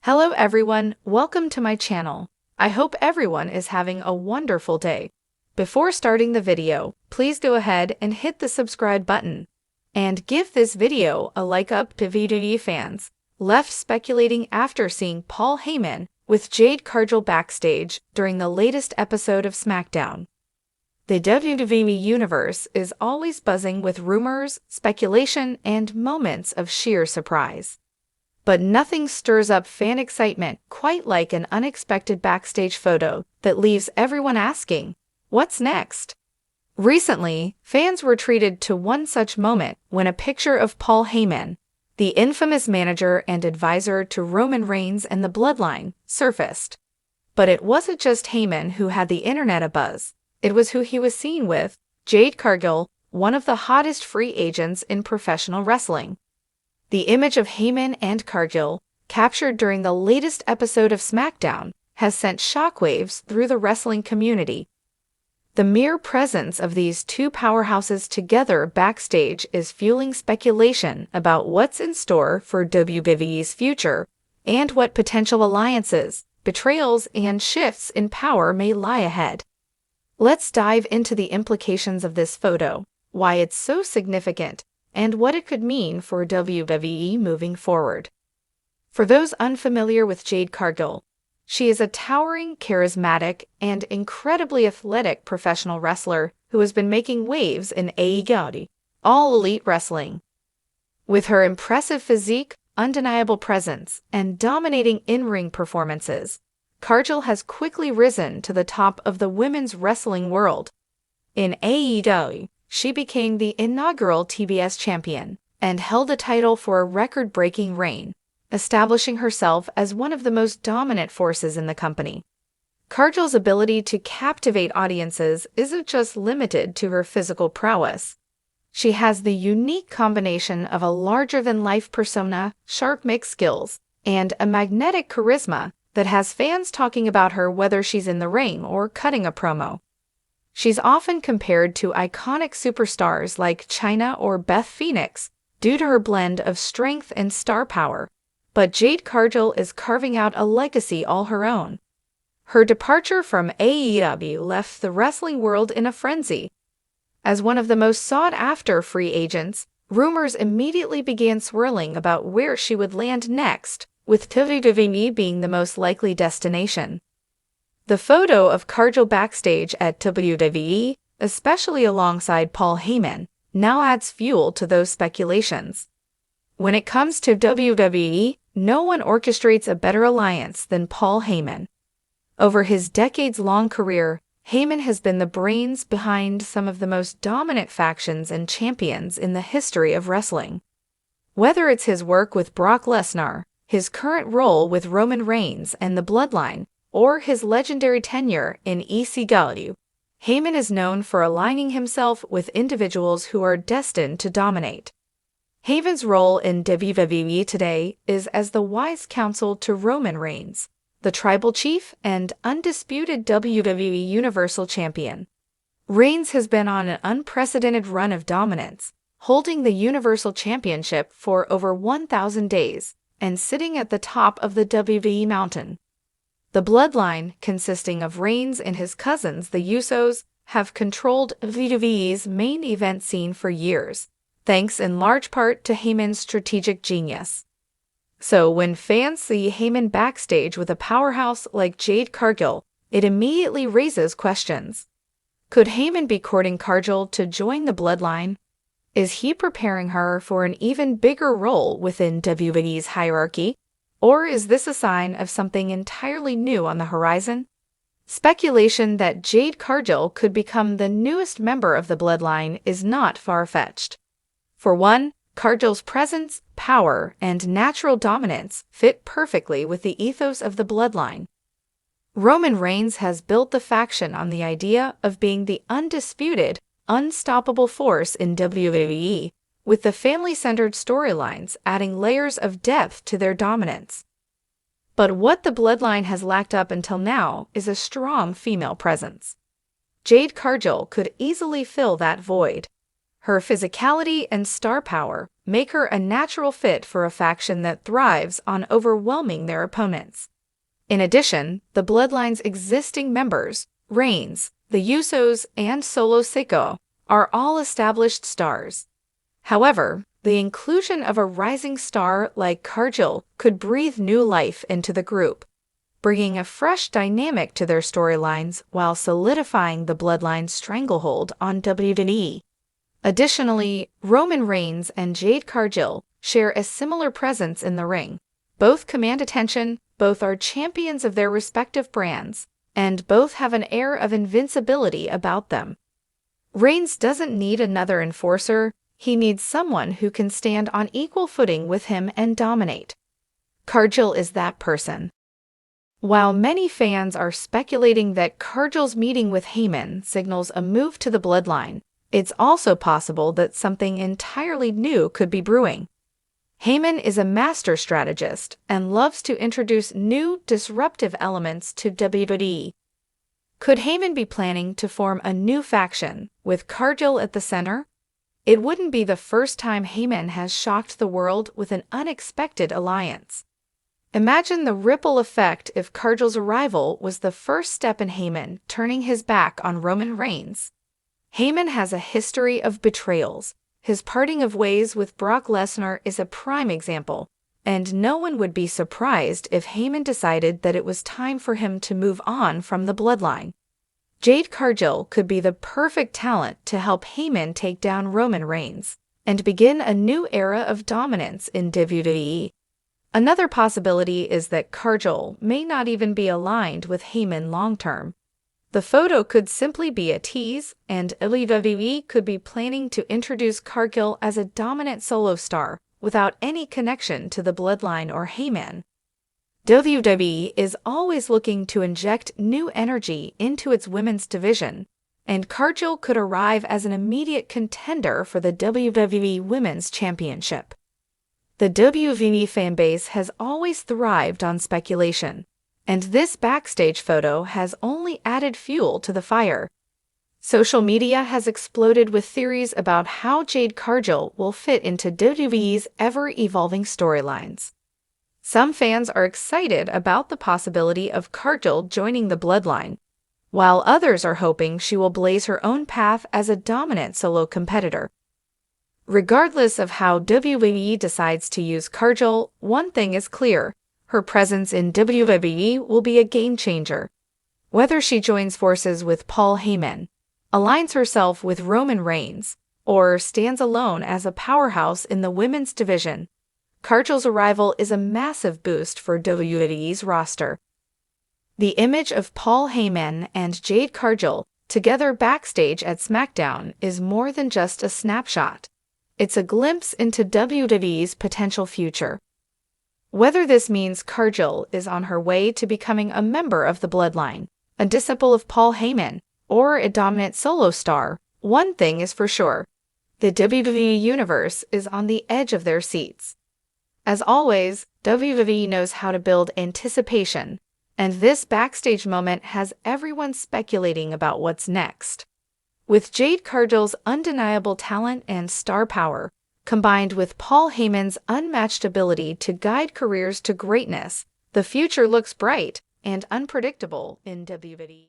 Hello everyone, welcome to my channel. I hope everyone is having a wonderful day. Before starting the video, please go ahead and hit the subscribe button. And give this video a like up to WWE fans left speculating after seeing Paul Heyman with Jade Cargill backstage during the latest episode of SmackDown. The WWE universe is always buzzing with rumors, speculation, and moments of sheer surprise. But nothing stirs up fan excitement quite like an unexpected backstage photo that leaves everyone asking, what's next? Recently, fans were treated to one such moment when a picture of Paul Heyman, the infamous manager and advisor to Roman Reigns and the Bloodline, surfaced. But it wasn't just Heyman who had the internet abuzz. It was who he was seen with, Jade Cargill, one of the hottest free agents in professional wrestling. The image of Heyman and Cargill, captured during the latest episode of SmackDown, has sent shockwaves through the wrestling community. The mere presence of these two powerhouses together backstage is fueling speculation about what's in store for WWE's future and what potential alliances, betrayals, and shifts in power may lie ahead. Let's dive into the implications of this photo, why it's so significant, and what it could mean for WWE moving forward. For those unfamiliar with Jade Cargill, she is a towering, charismatic, and incredibly athletic professional wrestler who has been making waves in AEW, All Elite Wrestling. With her impressive physique, undeniable presence, and dominating in-ring performances, Cargill has quickly risen to the top of the women's wrestling world. In AEW, she became the inaugural TBS champion and held the title for a record-breaking reign, establishing herself as one of the most dominant forces in the company. Cargill's ability to captivate audiences isn't just limited to her physical prowess. She has the unique combination of a larger-than-life persona, sharp mixed skills, and a magnetic charisma that has fans talking about her whether she's in the ring or cutting a promo. She's often compared to iconic superstars like Chyna or Beth Phoenix due to her blend of strength and star power, but Jade Cargill is carving out a legacy all her own. Her departure from AEW left the wrestling world in a frenzy. As one of the most sought-after free agents, rumors immediately began swirling about where she would land next, with WWE being the most likely destination. The photo of Cargill backstage at WWE, especially alongside Paul Heyman, now adds fuel to those speculations. When it comes to WWE, no one orchestrates a better alliance than Paul Heyman. Over his decades-long career, Heyman has been the brains behind some of the most dominant factions and champions in the history of wrestling. Whether it's his work with Brock Lesnar, his current role with Roman Reigns and the Bloodline, or his legendary tenure in ECW, Heyman is known for aligning himself with individuals who are destined to dominate. Heyman's role in WWE today is as the wise counsel to Roman Reigns, the tribal chief and undisputed WWE Universal Champion. Reigns has been on an unprecedented run of dominance, holding the Universal Championship for over 1,000 days and sitting at the top of the WWE mountain. The Bloodline, consisting of Reigns and his cousins, the Usos, have controlled WWE's main event scene for years, thanks in large part to Heyman's strategic genius. So when fans see Heyman backstage with a powerhouse like Jade Cargill, it immediately raises questions. Could Heyman be courting Cargill to join the Bloodline? Is he preparing her for an even bigger role within WWE's hierarchy? Or is this a sign of something entirely new on the horizon? Speculation that Jade Cargill could become the newest member of the Bloodline is not far-fetched. For one, Cargill's presence, power, and natural dominance fit perfectly with the ethos of the Bloodline. Roman Reigns has built the faction on the idea of being the undisputed, unstoppable force in WWE, with the family-centered storylines adding layers of depth to their dominance. But what the Bloodline has lacked up until now is a strong female presence. Jade Cargill could easily fill that void. Her physicality and star power make her a natural fit for a faction that thrives on overwhelming their opponents. In addition, the Bloodline's existing members, Reigns, the Usos, and Solo Sikoa, are all established stars. However, the inclusion of a rising star like Cargill could breathe new life into the group, bringing a fresh dynamic to their storylines while solidifying the Bloodline's stranglehold on WWE. Additionally, Roman Reigns and Jade Cargill share a similar presence in the ring. Both command attention, both are champions of their respective brands, and both have an air of invincibility about them. Reigns doesn't need another enforcer, he needs someone who can stand on equal footing with him and dominate. Cargill is that person. While many fans are speculating that Cargill's meeting with Heyman signals a move to the Bloodline, it's also possible that something entirely new could be brewing. Heyman is a master strategist and loves to introduce new, disruptive elements to WWE. Could Heyman be planning to form a new faction, with Cargill at the center? It wouldn't be the first time Heyman has shocked the world with an unexpected alliance. Imagine the ripple effect if Cargill's arrival was the first step in Heyman turning his back on Roman Reigns. Heyman has a history of betrayals. His parting of ways with Brock Lesnar is a prime example, and no one would be surprised if Heyman decided that it was time for him to move on from the Bloodline. Jade Cargill could be the perfect talent to help Heyman take down Roman Reigns and begin a new era of dominance in WWE. Another possibility is that Cargill may not even be aligned with Heyman long-term. The photo could simply be a tease, and WWE could be planning to introduce Cargill as a dominant solo star without any connection to the Bloodline or Heyman. WWE is always looking to inject new energy into its women's division, and Cargill could arrive as an immediate contender for the WWE Women's Championship. The WWE fanbase has always thrived on speculation, and this backstage photo has only added fuel to the fire. Social media has exploded with theories about how Jade Cargill will fit into WWE's ever-evolving storylines. Some fans are excited about the possibility of Cargill joining the Bloodline, while others are hoping she will blaze her own path as a dominant solo competitor. Regardless of how WWE decides to use Cargill, one thing is clear: her presence in WWE will be a game-changer. Whether she joins forces with Paul Heyman, aligns herself with Roman Reigns, or stands alone as a powerhouse in the women's division, Cargill's arrival is a massive boost for WWE's roster. The image of Paul Heyman and Jade Cargill together backstage at SmackDown is more than just a snapshot. It's a glimpse into WWE's potential future. Whether this means Cargill is on her way to becoming a member of the Bloodline, a disciple of Paul Heyman, or a dominant solo star, one thing is for sure: the WWE Universe is on the edge of their seats. As always, WWE knows how to build anticipation, and this backstage moment has everyone speculating about what's next. With Jade Cargill's undeniable talent and star power, combined with Paul Heyman's unmatched ability to guide careers to greatness, the future looks bright and unpredictable in WWE.